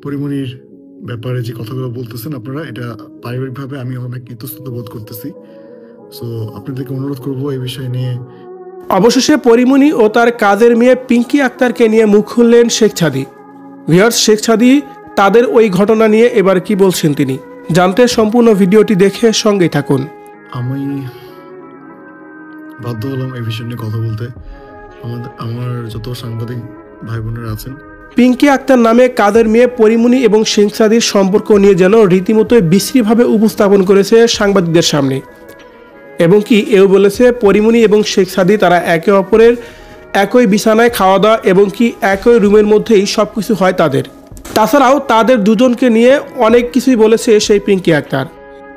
পরিমণির ব্যাপারে যে কথাগুলো বলতেছেন আপনারা, এটা পারিবারিকভাবে আমি অনেক ইতস্তত বোধ করতেছি। সো আপনাদেরকে অনুরোধ করবো এই বিষয় নিয়ে। অবশেষে পরিমণি ও তার কাজের মেয়ে পিঙ্কি আক্তারকে নিয়ে মুখ খুললেন শেখ ছাদি। ভিউয়ার্স, শেখ ছাদি তাদের ওই ঘটনা নিয়ে এবার কি বলছেন তিনি জানতে সম্পূর্ণ ভিডিওটি দেখে সঙ্গেই থাকুন। আমি বাধ্য হলাম এই বিষয় নিয়ে কথা বলতে। আমার যত সাংবাদিক ভাই বোনেরা আছেন, পিঙ্কি আক্তার নামে কাদের মেয়ে পরিমণি এবং শেখ ছাদির সম্পর্ক নিয়ে যেন রীতিমতো বিশ্রীভাবে উপস্থাপন করেছে সাংবাদিকদের সামনে, এবং কি এও বলেছে পরিমণি এবং শেখ ছাদি তারা একে অপরের একই বিছানায় খাওয়া দাওয়া এবং কি একই রুমের মধ্যেই সব কিছু হয় তাদের। তাছাড়াও তাদের দুজনকে নিয়ে অনেক কিছুই বলেছে সেই পিঙ্কি আক্তার।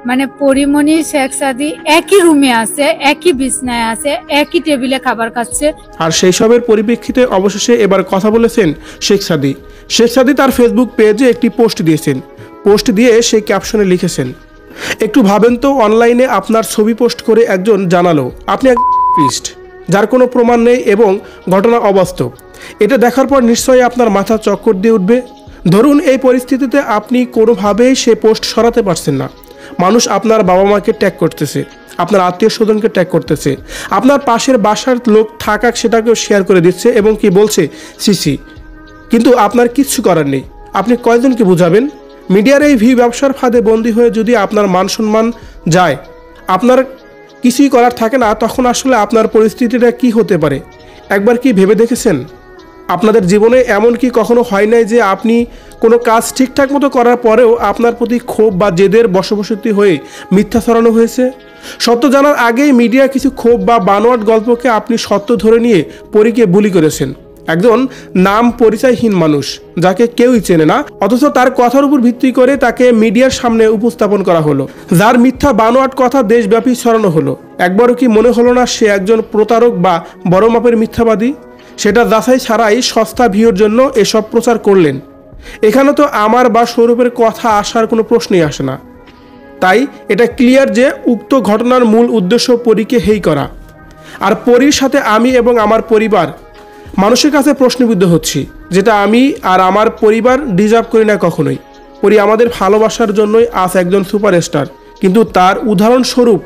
মানে পরিমণি শেখ ছাদি একই রুমে আছে, একই বিছনায় আছে, একই টেবিলে খাবার খাচ্ছে। আর সেই সবের পরিপ্রেক্ষিতে অবশেষে এবার কথা বলেছেন শেখ ছাদি। শেখ ছাদি তার ফেসবুক পেজে একটি পোস্ট দিয়েছেন। পোস্ট দিয়ে সেই ক্যাপশনে লিখেছেন, একটু ভাবেন তো, অনলাইনে আপনার ছবি পোস্ট করে একজন জানালো আপনি এক পিস্ট, যার কোনো প্রমাণ নেই এবং ঘটনা অবাস্তব। এটা দেখার পর নিশ্চয়ই আপনার মাথা চক্কর দিয়ে উঠবে। ধরুন এই পরিস্থিতিতে আপনি কোনোভাবেই সে পোস্ট সরাতে পারছেন না। মানুষ আপনার বাবা মাকে ট্যাগ করতেছে, আপনার আত্মীয় স্বজনকে ট্যাগ করতেছে, আপনার পাশের বাসার লোক থাকাক সেটাকেও শেয়ার করে দিচ্ছে এবং কি বলছে সিসি, কিন্তু আপনার কিচ্ছু করার নেই। আপনি কয়জনকে বুঝাবেন? মিডিয়ার এই ব্যবসার ফাঁদে বন্দী হয়ে যদি আপনার মান সম্মান যায়, আপনার কিছুই করার থাকে না, তখন আসলে আপনার পরিস্থিতিটা কি হতে পারে একবার কি ভেবে দেখেছেন? আপনাদের জীবনে এমন কি কখনো হয় নাই যে আপনি কোনো কাজ ঠিকঠাক মতো করার পরেও আপনার প্রতি ক্ষোভ বা জেদের বশবর্তী হয়ে মিথ্যা ছড়ানো হয়েছে? সত্য জানার আগেই মিডিয়া কিছু ক্ষোভ বা বানোয়াট গল্পকে আপনি সত্য ধরে নিয়ে পরীকে বুলি করেছেন। একজন নাম পরিচয়হীন মানুষ যাকে কেউই চেনে না, অথচ তার কথার উপর ভিত্তি করে তাকে মিডিয়ার সামনে উপস্থাপন করা হলো, যার মিথ্যা বানোয়াট কথা দেশব্যাপী ছড়ানো হলো। একবারও কি মনে হলো না সে একজন প্রতারক বা বড় মাপের মিথ্যাবাদী? সেটা যাচাই ছাড়াই সস্তা ভিউর জন্য এসব প্রচার করলেন। এখানে তো আমার বা স্বরূপের কথা আসার কোনো প্রশ্নই আসে না। তাই এটা ক্লিয়ার যে উক্ত ঘটনার মূল উদ্দেশ্য পরীকে হেয় করা। আর পরীর সাথে আমি এবং আমার পরিবার মানুষের কাছে প্রশ্নবিদ্ধ হচ্ছি, যেটা আমি আর আমার পরিবার ডিজার্ভ করি না কখনোই। পরী আমাদের ভালোবাসার জন্যই আজ একজন সুপারস্টার, কিন্তু তার উদাহরণস্বরূপ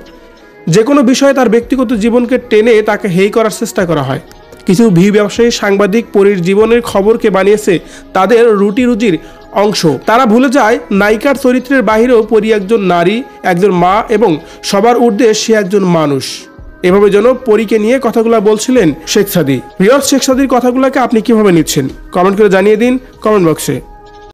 যে কোনো বিষয়ে তার ব্যক্তিগত জীবনকে টেনে তাকে হেয় করার চেষ্টা করা হয়। কিছু ব্যবসায়ী সাংবাদিক পরীর জীবনের খবরকে বানিয়েছে তাদের রুটি রুজির অংশ। তারা ভুলে যায় নায়িকার চরিত্রের বাহিরেও পরী একজন নারী, একজন মা এবং সবার ঊর্ধ্বে সে একজন মানুষ। এভাবে যেন পরীকে নিয়ে কথাগুলো বলছিলেন শেখ ছাদি। শেখ ছাদির কথাগুলোকে আপনি কিভাবে নিচ্ছেন কমেন্ট করে জানিয়ে দিন কমেন্ট বক্সে।